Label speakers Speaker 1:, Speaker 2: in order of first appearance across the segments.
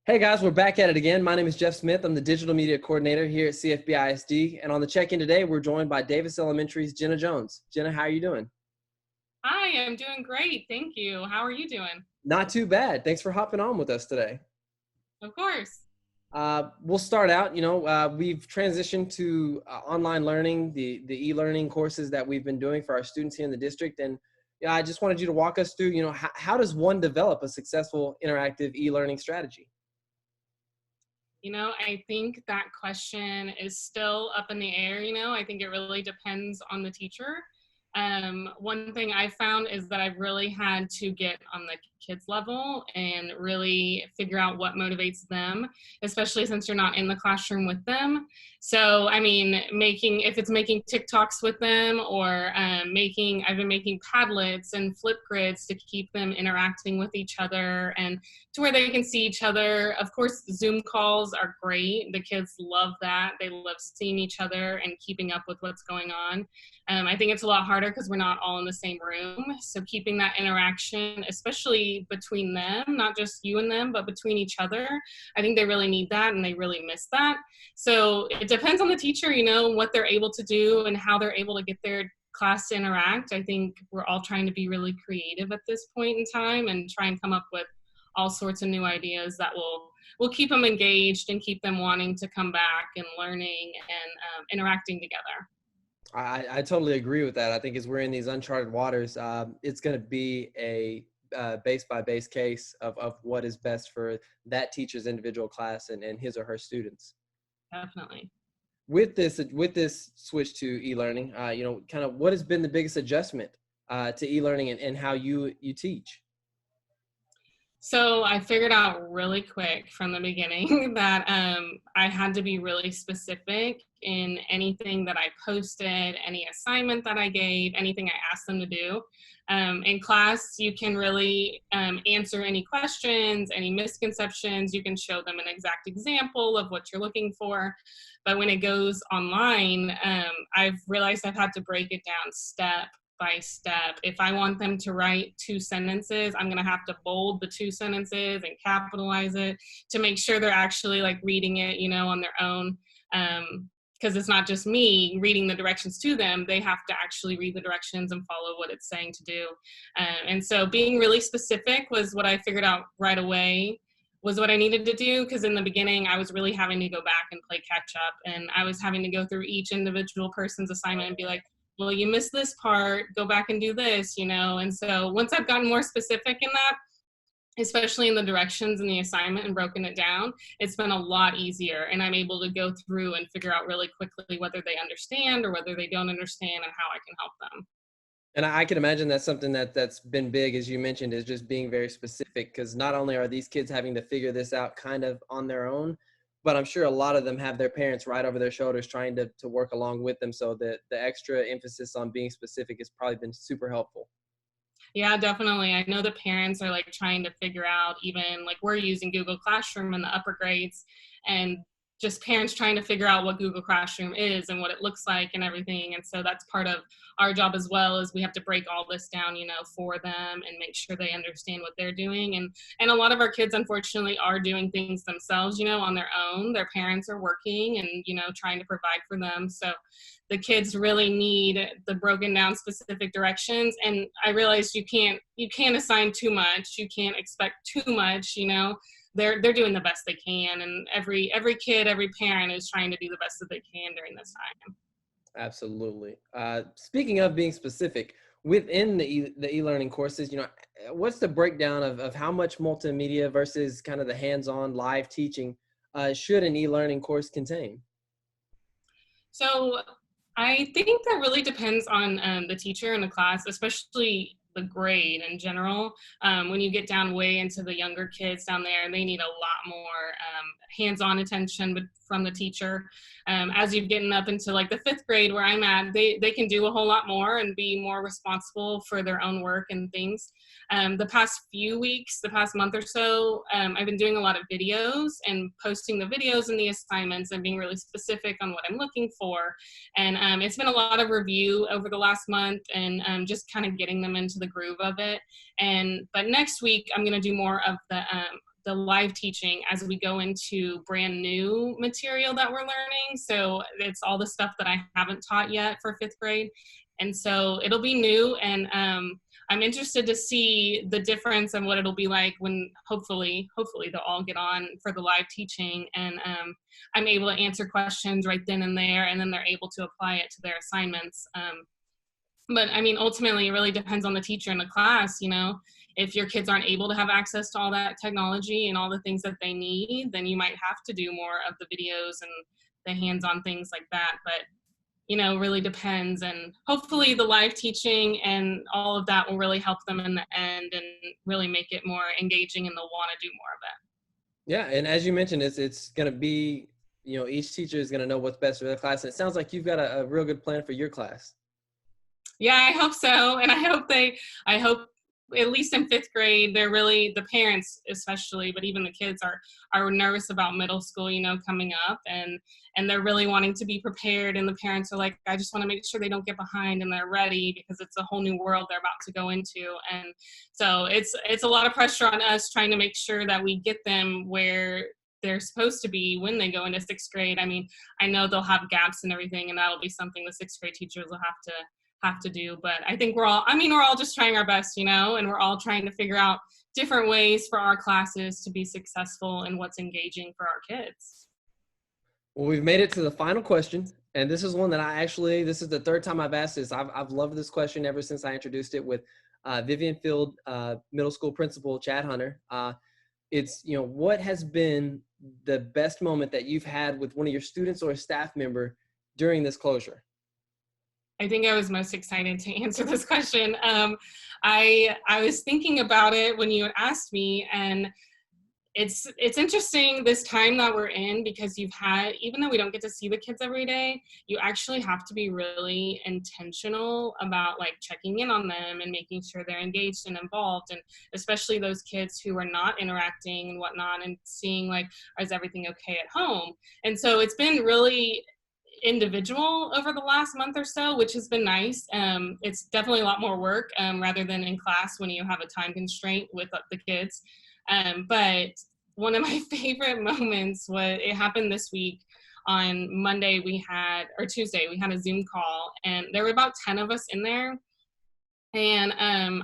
Speaker 1: Hey guys, we're back at it again. My name is Jeff Smith. I'm the digital media coordinator here at CFBISD. And on the check-in today, we're joined by Davis Elementary's Jenna Jones. Jenna, how are you doing?
Speaker 2: Hi, I'm doing great. Thank you. How are you doing?
Speaker 1: Not too bad. Thanks for hopping on with us today.
Speaker 2: Of course.
Speaker 1: We'll start out, we've transitioned to online learning, the e-learning courses that we've been doing for our students here in the district. And I just wanted you to walk us through, how does one develop a successful interactive e-learning strategy?
Speaker 2: I think that question is still up in the air. I think it really depends on the teacher. One thing I found is that I've really had to get on the kids level and really figure out what motivates them, especially since you're not in the classroom with them. So, if it's making TikToks with them or I've been making Padlets and Flipgrids to keep them interacting with each other and to where they can see each other. Of course, Zoom calls are great. The kids love that. They love seeing each other and keeping up with what's going on. I think it's a lot harder because we're not all in the same room. So keeping that interaction, especially between them, not just you and them, but between each other, I think they really need that and they really miss that. So it depends on the teacher, what they're able to do and how they're able to get their class to interact. I think we're all trying to be really creative at this point in time and try and come up with all sorts of new ideas that will keep them engaged and keep them wanting to come back and learning and interacting together.
Speaker 1: I totally agree with that. I think as we're in these uncharted waters, it's going to be a base by base case of what is best for that teacher's individual class and his or her students.
Speaker 2: Definitely.
Speaker 1: With this switch to e-learning, kind of what has been the biggest adjustment to e-learning and how you teach?
Speaker 2: So I figured out really quick from the beginning that I had to be really specific in anything that I posted, any assignment that I gave, anything I asked them to do. In class, you can really answer any questions, any misconceptions. You can show them an exact example of what you're looking for. But when it goes online, I've realized I've had to break it down step by step. If I want them to write 2 sentences, I'm going to have to bold the 2 sentences and capitalize it to make sure they're actually like reading it, on their own. Because it's not just me reading the directions to them. They have to actually read the directions and follow what it's saying to do. And so being really specific was what I figured out right away was what I needed to do, because in the beginning I was really having to go back and play catch up, and I was having to go through each individual person's assignment and be like, well, you missed this part, go back and do this, And so once I've gotten more specific in that, especially in the directions and the assignment and broken it down, it's been a lot easier. And I'm able to go through and figure out really quickly whether they understand or whether they don't understand and how I can help them.
Speaker 1: And I can imagine that's something that's been big, as you mentioned, is just being very specific, because not only are these kids having to figure this out kind of on their own, but I'm sure a lot of them have their parents right over their shoulders trying to work along with them. So the extra emphasis on being specific has probably been super helpful.
Speaker 2: Yeah, definitely. I know the parents are like trying to figure out, even like we're using Google Classroom in the upper grades, and just parents trying to figure out what Google Classroom is and what it looks like and everything. And so that's part of our job as well, is we have to break all this down, for them and make sure they understand what they're doing. And a lot of our kids, unfortunately, are doing things themselves, on their own. Their parents are working and, trying to provide for them. So the kids really need the broken down specific directions. And I realized you can't assign too much. You can't expect too much, They're doing the best they can, and every kid, every parent is trying to do the best that they can during this time.
Speaker 1: Absolutely. Speaking of being specific, within the e-learning courses, what's the breakdown of how much multimedia versus kind of the hands-on live teaching should an e-learning course contain?
Speaker 2: So I think that really depends on the teacher and the class, especially the grade in general. When you get down way into the younger kids down there, they need a lot more hands-on attention from the teacher. As you're getting up into like the 5th grade where I'm at, they can do a whole lot more and be more responsible for their own work and things. The past few weeks, the past month or so, I've been doing a lot of videos and posting the videos and the assignments and being really specific on what I'm looking for. And it's been a lot of review over the last month and just kind of getting them into the groove of it. But next week, I'm going to do more of the the live teaching as we go into brand new material that we're learning. So it's all the stuff that I haven't taught yet for 5th grade. And so it'll be new, and I'm interested to see the difference and what it'll be like when hopefully they'll all get on for the live teaching, and I'm able to answer questions right then and there, and then they're able to apply it to their assignments. But I mean, ultimately, it really depends on the teacher in the class. You know, if your kids aren't able to have access to all that technology and all the things that they need, then you might have to do more of the videos and the hands-on things like that. But you know, really depends. And hopefully the live teaching and all of that will really help them in the end and really make it more engaging, and they'll want to do more of it.
Speaker 1: Yeah, and as you mentioned, it's going to be, you know, each teacher is going to know what's best for their class. And it sounds like you've got a real good plan for your class.
Speaker 2: Yeah, I hope so. And I hope at least in 5th grade, they're really, the parents especially, but even the kids are nervous about middle school, you know, coming up, and they're really wanting to be prepared. And the parents are like, I just want to make sure they don't get behind and they're ready, because it's a whole new world they're about to go into. And so it's a lot of pressure on us trying to make sure that we get them where they're supposed to be when they go into 6th grade. I mean, I know they'll have gaps and everything, and that'll be something the 6th grade teachers will have to do. But I think we're all just trying our best, you know, and we're all trying to figure out different ways for our classes to be successful and what's engaging for our kids.
Speaker 1: Well, we've made it to the final question, and this is one that this is the 3rd time I've asked this. I've loved this question ever since I introduced it with Vivian Field Middle School Principal Chad Hunter. It's, you know, what has been the best moment that you've had with one of your students or a staff member during this closure?
Speaker 2: I think I was most excited to answer this question. I was thinking about it when you had asked me, and it's interesting this time that we're in, because even though we don't get to see the kids every day, you actually have to be really intentional about like checking in on them and making sure they're engaged and involved, and especially those kids who are not interacting and whatnot, and seeing like, is everything okay at home? And so it's been really individual over the last month or so, which has been nice. It's definitely a lot more work rather than in class when you have a time constraint with the kids. But one of my favorite moments it happened this week. On Monday or Tuesday, we had a Zoom call, and there were about 10 of us in there. And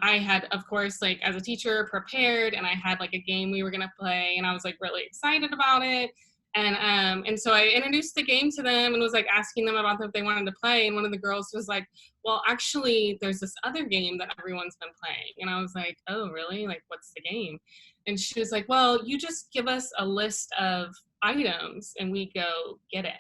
Speaker 2: I had, of course, like as a teacher, prepared, and I had like a game we were gonna play, and I was like really excited about it. And so I introduced the game to them and was like asking them about if they wanted to play. And one of the girls was like, well, actually, there's this other game that everyone's been playing. And I was like, oh, really? Like, what's the game? And she was like, well, you just give us a list of items and we go get it.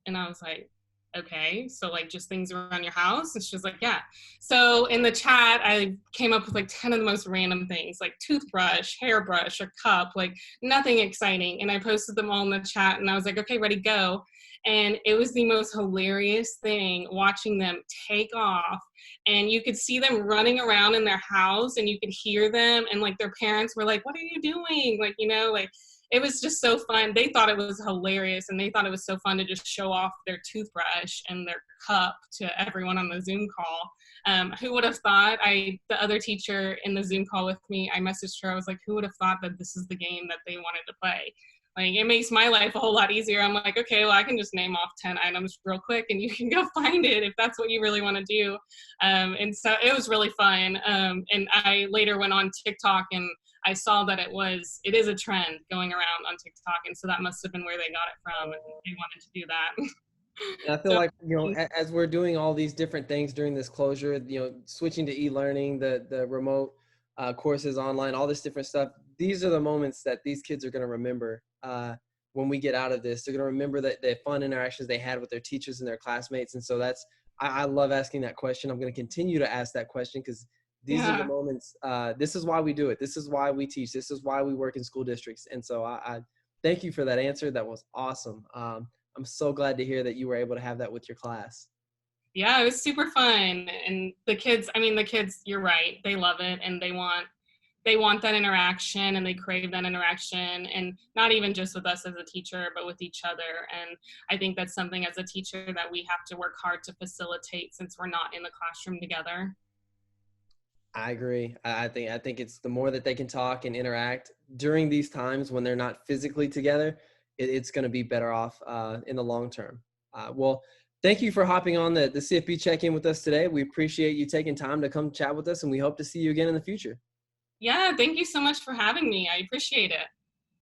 Speaker 2: And I was like, okay, so like just things around your house? And she was like, yeah. So in the chat, I came up with like 10 of the most random things, like toothbrush, hairbrush, a cup, like nothing exciting. And I posted them all in the chat, and I was like, okay, ready, go. And it was the most hilarious thing watching them take off. And you could see them running around in their house, and you could hear them. And like their parents were like, what are you doing? Like, you know, like it was just so fun. They thought it was hilarious, and they thought it was so fun to just show off their toothbrush and their cup to everyone on the Zoom call. Who would have thought? The other teacher in the Zoom call with me, I messaged her. I was like, who would have thought that this is the game that they wanted to play? Like, it makes my life a whole lot easier. I'm like, okay, well, I can just name off 10 items real quick, and you can go find it if that's what you really want to do. And so it was really fun. And I later went on TikTok, and I saw that it is a trend going around on TikTok. And so that must have been where they got it from, and they wanted to do that.
Speaker 1: And I feel like, you know, as we're doing all these different things during this closure, you know, switching to e-learning, the remote courses online, all this different stuff, these are the moments that these kids are going to remember when we get out of this. They're going to remember the fun interactions they had with their teachers and their classmates. And so I love asking that question. I'm going to continue to ask that question, because these are the moments. This is why we do it. This is why we teach. This is why we work in school districts. And so I thank you for that answer. That was awesome. I'm so glad to hear that you were able to have that with your class.
Speaker 2: Yeah, it was super fun. And the kids, you're right. They love it, and they want that interaction, and they crave that interaction, and not even just with us as a teacher, but with each other. And I think that's something as a teacher that we have to work hard to facilitate, since we're not in the classroom together.
Speaker 1: I agree. I think it's the more that they can talk and interact during these times when they're not physically together, it's going to be better off in the long term. Well, thank you for hopping on the CFB check-in with us today. We appreciate you taking time to come chat with us, and we hope to see you again in the future.
Speaker 2: Yeah, thank you so much for having me. I appreciate it.